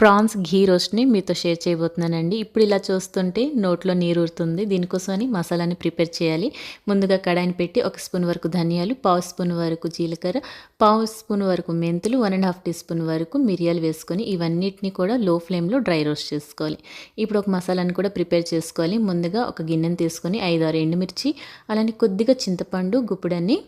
Prawns ఘీ రోస్ట్‌ని మీతో share చేయబోతున్నానండి. ఇప్పుడు ఇలా చూస్తుంటే నోట్లో నీరూరుతుంది. దీనికోసమని మసాలాని ప్రిపేర్ చేయాలి. ముందుగా కడాయిని పెట్టి 1 స్పూన్ వరకు ధనియాలు, పావు స్పూన్ వరకు జీలకర్ర, పావు స్పూన్ వరకు మెంతులు, 1 ½ టీ స్పూన్ వరకు మిరియాలు వేసుకొని ఇవన్నిటిని కూడా లో ఫ్లేమ్‌లో డ్రై రోస్ట్ చేసుకోవాలి. ఇప్పుడు ఒక మసాలాని కూడా ప్రిపేర్ చేసుకోవాలి. ముందుగా ఒక గిన్నెని తీసుకొని 5, 6 ఎండుమిర్చి, అలానే కొద్దిగా చింతపండు, గుప్పెడన్ని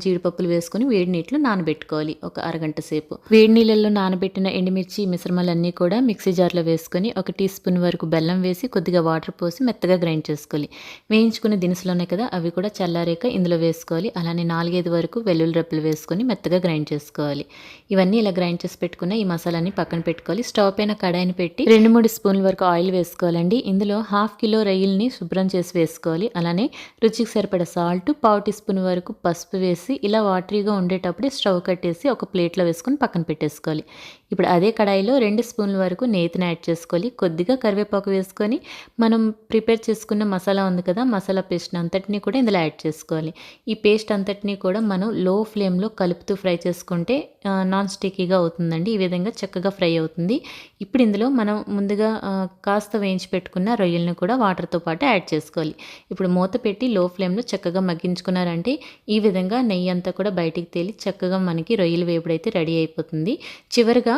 జీడిపప్పులు వేసుకొని వేడి నీటిలో నానబెట్టుకోవాలి ఒక అరగంట సేపు. వేడి నీళ్ళల్లో నానబెట్టిన ఎండుమిర్చి మిశ్రమాలన్నీ కూడా మిక్సీ జార్లో వేసుకొని 1 టీ స్పూన్ వరకు బెల్లం వేసి కొద్దిగా వాటర్ పోసి మెత్తగా గ్రైండ్ చేసుకోవాలి. వేయించుకునే దినుసులు ఉన్నాయి కదా, అవి కూడా చల్లారాక ఇందులో వేసుకోవాలి. అలానే 4, 5 వరకు వెల్లుల్లి రెబ్బలు వేసుకొని మెత్తగా గ్రైండ్ చేసుకోవాలి. ఇవన్నీ ఇలా గ్రైండ్ చేసి పెట్టుకున్న ఈ మసాలాని పక్కన పెట్టుకోవాలి. స్టవ్ పైన కడాయిని పెట్టి 2, 3 స్పూన్ల వరకు ఆయిల్ వేసుకోవాలండి. ఇందులో 1/2 కిలో రొయ్యల్ని శుభ్రం చేసి వేసుకోవాలి. అలానే రుచికి సరిపడా సాల్ట్, పావు టీ స్పూన్ వరకు పసుపు వేసి ఇలా వాటరీగా ఉండేటప్పుడే స్టవ్ కట్టేసి ఒక ప్లేట్లో వేసుకొని పక్కన పెట్టేసుకోవాలి. ఇప్పుడు అదే కడాయిలో 2 స్పూన్ల వరకు నేతిని యాడ్ చేసుకోవాలి. కొద్దిగా కరివేపాకు వేసుకొని మనం ప్రిపేర్ చేసుకున్న మసాలా ఉంది కదా, మసాలా పేస్ట్ అంతటినీ కూడా ఇందులో యాడ్ చేసుకోవాలి. ఈ పేస్ట్ అంతటినీ కూడా మనం లో ఫ్లేమ్లో కలుపుతూ ఫ్రై చేసుకుంటే నాన్ స్టిక్కీగా అవుతుందండి. ఈ విధంగా చక్కగా ఫ్రై అవుతుంది. ఇప్పుడు ఇందులో మనం ముందుగా కాస్త వేయించి పెట్టుకున్న రొయ్యలను కూడా వాటర్తో పాటు యాడ్ చేసుకోవాలి. ఇప్పుడు మూత పెట్టి లో ఫ్లేమ్లో చక్కగా మగ్గించుకున్నారంటే ఈ విధంగా నెయ్యి అంతా కూడా బయటికి తేలి చక్కగా మనకి రొయ్యలు వేపుడైతే రెడీ అయిపోతుంది. చివరిగా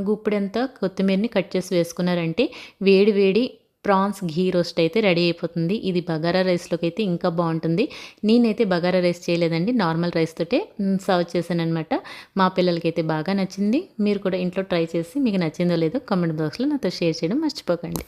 గుప్పెడంతా కొత్తిమీరని కట్ చేసి వేసుకున్నారంటే వేడి వేడి ప్రాన్స్ ఘీ రోస్ట్ అయితే రెడీ అయిపోతుంది. ఇది బగారా రైస్లోకి అయితే ఇంకా బాగుంటుంది. నేనైతే బగారా రైస్ చేయలేదండి, నార్మల్ రైస్ తోటే సర్వ్ చేశాను అనమాట. మా పిల్లలకైతే బాగా నచ్చింది. మీరు కూడా ఇంట్లో ట్రై చేసి మీకు నచ్చిందో లేదో కామెంట్ బాక్స్లో నాతో షేర్ చేయడం మర్చిపోకండి.